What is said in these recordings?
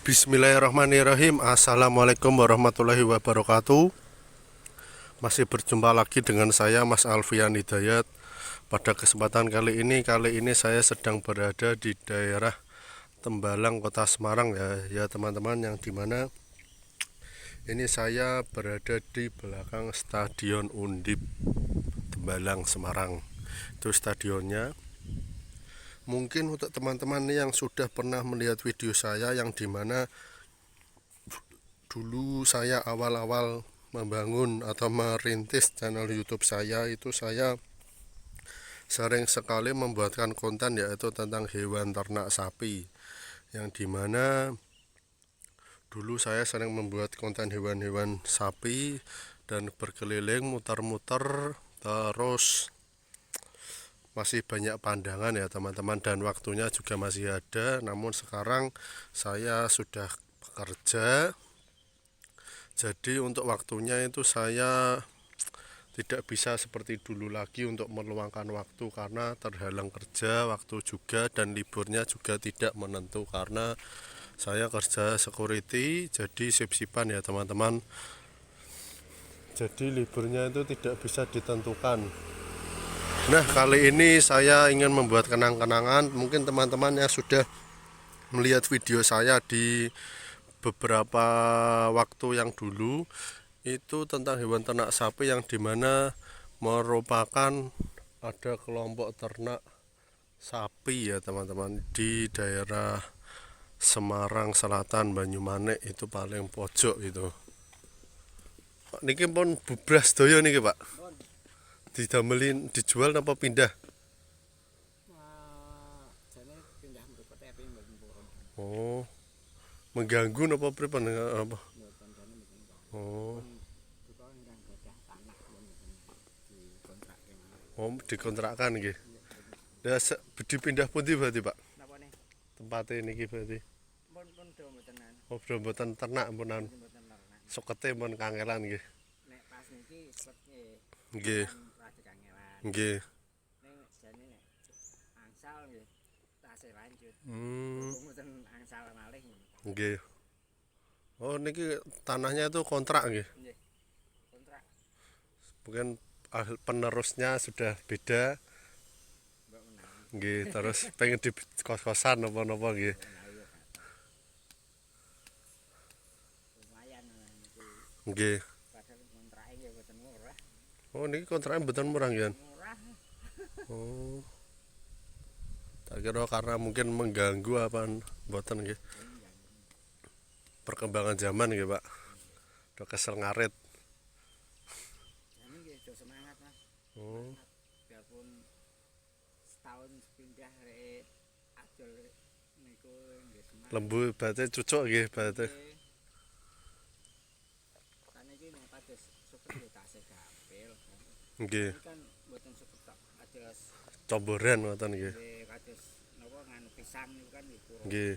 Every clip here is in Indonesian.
Bismillahirrahmanirrahim. Assalamualaikum warahmatullahi wabarakatuh. Masih berjumpa lagi dengan saya Mas Alfian Hidayat. Pada kesempatan kali ini saya sedang berada di daerah Tembalang, Kota Semarang ya teman-teman, yang dimana ini saya berada di belakang Stadion Undip Tembalang, Semarang. Itu stadionnya. Mungkin untuk teman-teman yang sudah pernah melihat video saya yang dimana dulu saya awal-awal membangun atau merintis channel YouTube saya, itu saya sering sekali membuatkan konten yaitu tentang hewan ternak sapi, yang dimana dulu saya sering membuat konten hewan-hewan sapi dan berkeliling muter-muter, terus masih banyak pandangan ya teman-teman, dan waktunya juga masih ada. Namun sekarang saya sudah bekerja, jadi untuk waktunya itu saya tidak bisa seperti dulu lagi untuk meluangkan waktu karena terhalang kerja, waktu juga, dan liburnya juga tidak menentu karena saya kerja security, jadi sip-sipan ya teman-teman. Jadi liburnya itu tidak bisa ditentukan. Nah, kali ini saya ingin membuat kenang-kenangan. Mungkin teman-teman yang sudah melihat video saya di beberapa waktu yang dulu, itu tentang hewan ternak sapi, yang dimana merupakan ada kelompok ternak sapi ya teman-teman di daerah Semarang Selatan, Banyumanik, itu paling pojok itu. Pak niki pun bubras doyo niki Pak. Didamelin dijual apa pindah? Oh, mengganggu apa pripun apa? Oh. Oh, dikontrakkan nggih. Lah dipindah pundi berarti, Pak? Tempatnya niki berarti. Oh, mboten ternak punan. Sokete pun kangelan nggih. Nek pas niki sletje. Nggih. Nggih. Nek angsal nggih tasih lanjut. Mboten angsal malih. Nggih. Oh, niki tanahnya itu kontrak nggih. Nggih. Kontrak. Mungkin penerusnya sudah beda. Nggih, terus pengen di kos-kosan napa-napa nggih. Lumayan niku. Nggih. Padahal kontrake nggih mboten murah. Oh, niki kontraknya mboten murah nggih. Murah. Oh. Tak kira karena mungkin mengganggu apa mboten nggih. Perkembangan zaman nggih, Pak. Udah kesel ngarit. Jane nggih do semangat, Mas. Oh. Biarpun setahun pindah rek adol niku nggih semangat. Lembu berarti cucuk nggih berarti. Kan iki nek pados suket nggih tasih gampil. Nggih. Kan mboten suket tok. Pados Comboran ngoten nggih. nggih kados napa nganu pisang niku kan nggih kurang. Nggih.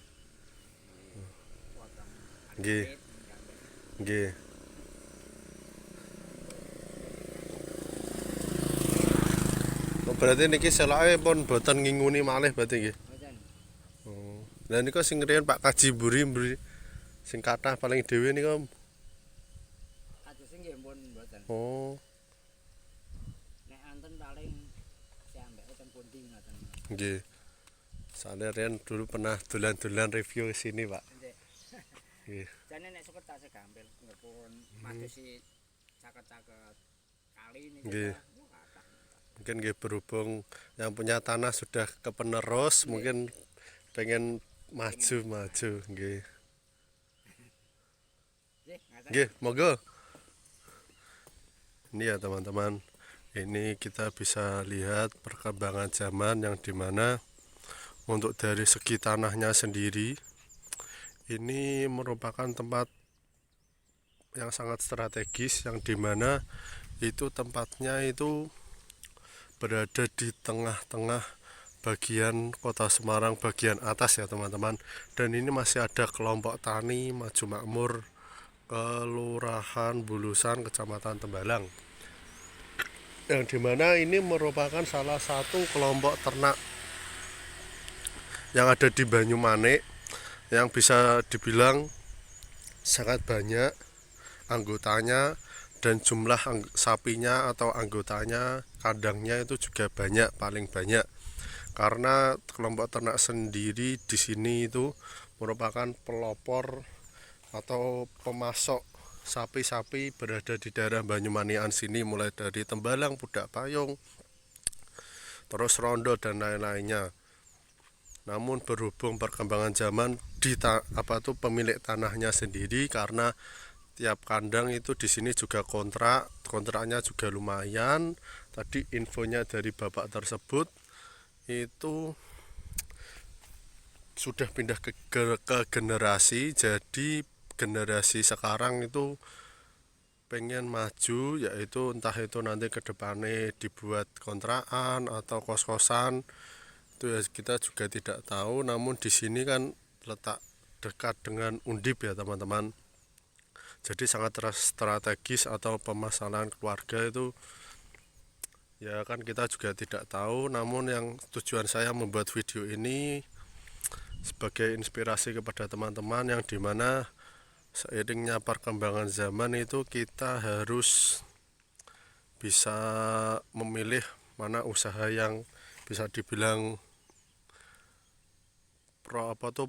Potong. Nggih. Nggih. Oh, berarti niki selake pun boten nginguni malih berarti nggih. Mboten. Oh. Lah niku sing riyen Pak Kaji mburi sing kathah paling dhewe niku. Kados nggih pun mboten. Oh. Nek anten paling siambeke teng pundi ngoten. Nggih. Soalnya riyen dulu pernah dolan-dolan review ke sini, Pak. Nggih. Nggih. Jane nek suket tasih gampil nggih pun madosi caket-caket kali niku. Nggih. Mungkin nggih berhubung yang punya tanah sudah ke penerus, mungkin pengen maju nggih. Nggih, monggo. Ini ya teman-teman, ini kita bisa lihat perkembangan zaman yang dimana untuk dari segi tanahnya sendiri ini merupakan tempat yang sangat strategis, yang dimana itu tempatnya itu berada di tengah-tengah bagian kota Semarang bagian atas ya teman-teman, dan ini masih ada kelompok tani Maju Makmur Kelurahan Bulusan Kecamatan Tembalang, yang dimana ini merupakan salah satu kelompok ternak yang ada di Banyumanik, yang bisa dibilang sangat banyak anggotanya, dan jumlah sapinya atau anggotanya, kandangnya itu juga banyak, paling banyak. Karena kelompok ternak sendiri di sini itu merupakan pelopor atau pemasok sapi-sapi berada di daerah Banyumanian sini, mulai dari Tembalang, Pudak Payung, terus Rondo dan lain-lainnya. Namun berhubung perkembangan zaman di pemilik tanahnya sendiri, karena tiap kandang itu di sini juga kontraknya juga lumayan. Tadi infonya dari bapak tersebut itu sudah pindah ke generasi, jadi generasi sekarang itu pengen maju, yaitu entah itu nanti ke depannya dibuat kontrakan atau kos-kosan, itu ya kita juga tidak tahu. Namun di sini kan letak dekat dengan Undip ya teman-teman, jadi sangat strategis, atau permasalahan keluarga itu ya kan kita juga tidak tahu. Namun yang tujuan saya membuat video ini sebagai inspirasi kepada teman-teman, yang dimana seiringnya perkembangan zaman itu kita harus bisa memilih mana usaha yang bisa dibilang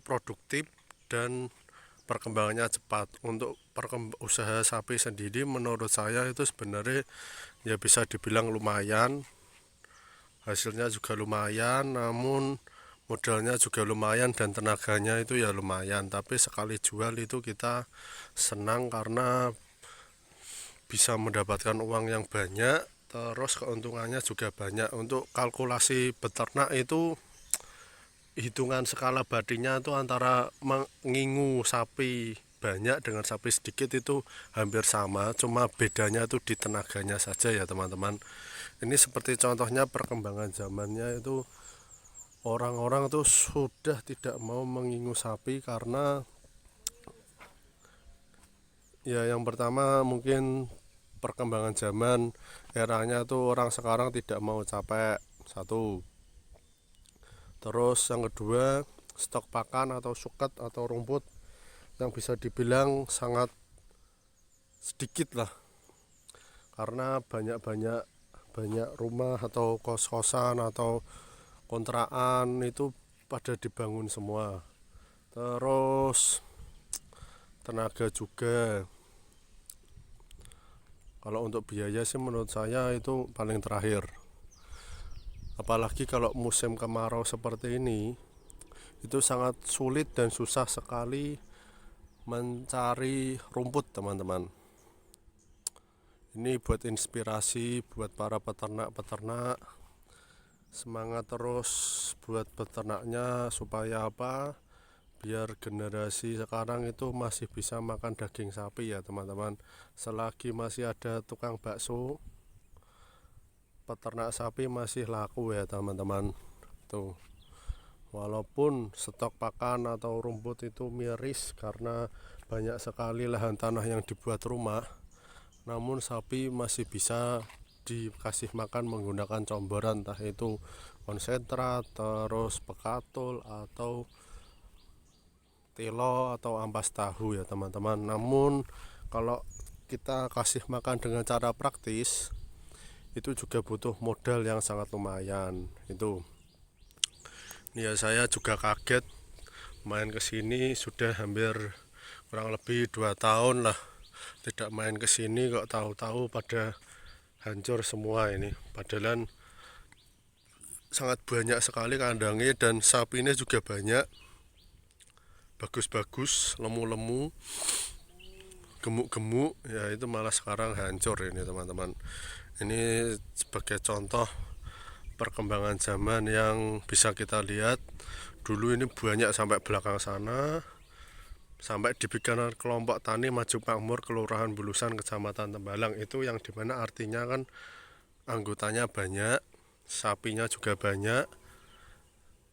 produktif dan perkembangannya cepat. Untuk usaha sapi sendiri menurut saya itu sebenarnya ya bisa dibilang lumayan, hasilnya juga lumayan, namun modalnya juga lumayan dan tenaganya itu ya lumayan. Tapi sekali jual itu kita senang karena bisa mendapatkan uang yang banyak, terus keuntungannya juga banyak. Untuk kalkulasi beternak itu hitungan skala badinya itu antara mengingu sapi banyak dengan sapi sedikit itu hampir sama, cuma bedanya itu di tenaganya saja ya teman-teman. Ini seperti contohnya perkembangan zamannya itu, orang-orang tuh sudah tidak mau mengingu sapi karena ya yang pertama mungkin perkembangan zaman, eranya tuh orang sekarang tidak mau capek, satu. Terus yang kedua, stok pakan atau suket atau rumput yang bisa dibilang sangat sedikit lah, karena banyak rumah atau kos-kosan atau kontrakan itu pada dibangun semua. Terus tenaga juga, kalau untuk biaya sih menurut saya itu paling terakhir. Apalagi kalau musim kemarau seperti ini, itu sangat sulit dan susah sekali mencari rumput teman-teman. Ini buat inspirasi buat para peternak-peternak, semangat terus buat peternaknya, supaya apa, biar generasi sekarang itu masih bisa makan daging sapi ya teman-teman. Selagi masih ada tukang bakso, peternak sapi masih laku ya teman-teman. Tuh, walaupun stok pakan atau rumput itu miris karena banyak sekali lahan tanah yang dibuat rumah, namun sapi masih bisa dikasih makan menggunakan comboran, entah itu konsentrat, terus pekatul, atau telo, atau ampas tahu ya teman-teman. Namun kalau kita kasih makan dengan cara praktis, itu juga butuh modal yang sangat lumayan. Itu ya, saya juga kaget main kesini sudah hampir kurang lebih 2 tahun lah tidak main kesini, kok tahu-tahu pada hancur semua ini. Padahal sangat banyak sekali kandangnya dan sapinya juga banyak, bagus-bagus, lemu-lemu, gemuk-gemuk, ya itu malah sekarang hancur ini teman-teman. Ini sebagai contoh perkembangan zaman yang bisa kita lihat. Dulu ini banyak sampai belakang sana, sampai dibikin kelompok tani maju makmur Kelurahan Bulusan, Kecamatan Tembalang, itu yang dimana artinya kan anggotanya banyak, sapinya juga banyak,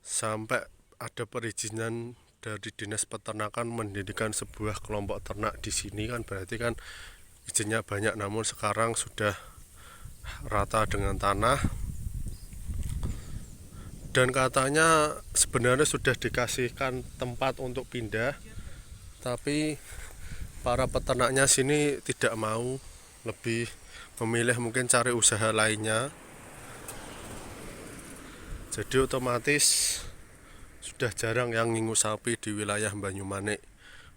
sampai ada perizinan dari Dinas Peternakan mendirikan sebuah kelompok ternak di sini, kan berarti kan izinnya banyak. Namun sekarang sudah rata dengan tanah dan katanya sebenarnya sudah dikasihkan tempat untuk pindah, tapi para peternaknya sini tidak mau, lebih memilih mungkin cari usaha lainnya. Jadi otomatis sudah jarang yang ngingu sapi di wilayah Banyumanik,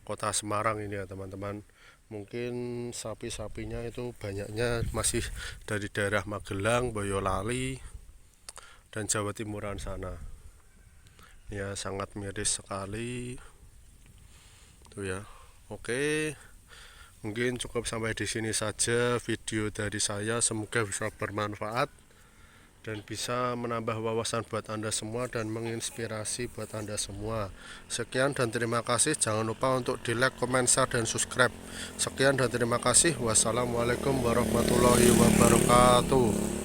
Kota Semarang ini ya teman-teman. Mungkin sapi-sapinya itu banyaknya masih dari daerah Magelang, Boyolali, dan Jawa Timuran sana. Ya sangat miris sekali. Tuh ya. Oke. Mungkin cukup sampai di sini saja video dari saya. Semoga bisa bermanfaat dan bisa menambah wawasan buat Anda semua dan menginspirasi buat Anda semua. Sekian dan terima kasih. Jangan lupa untuk di like, comment, share, dan subscribe. Sekian dan terima kasih. Wassalamualaikum warahmatullahi wabarakatuh.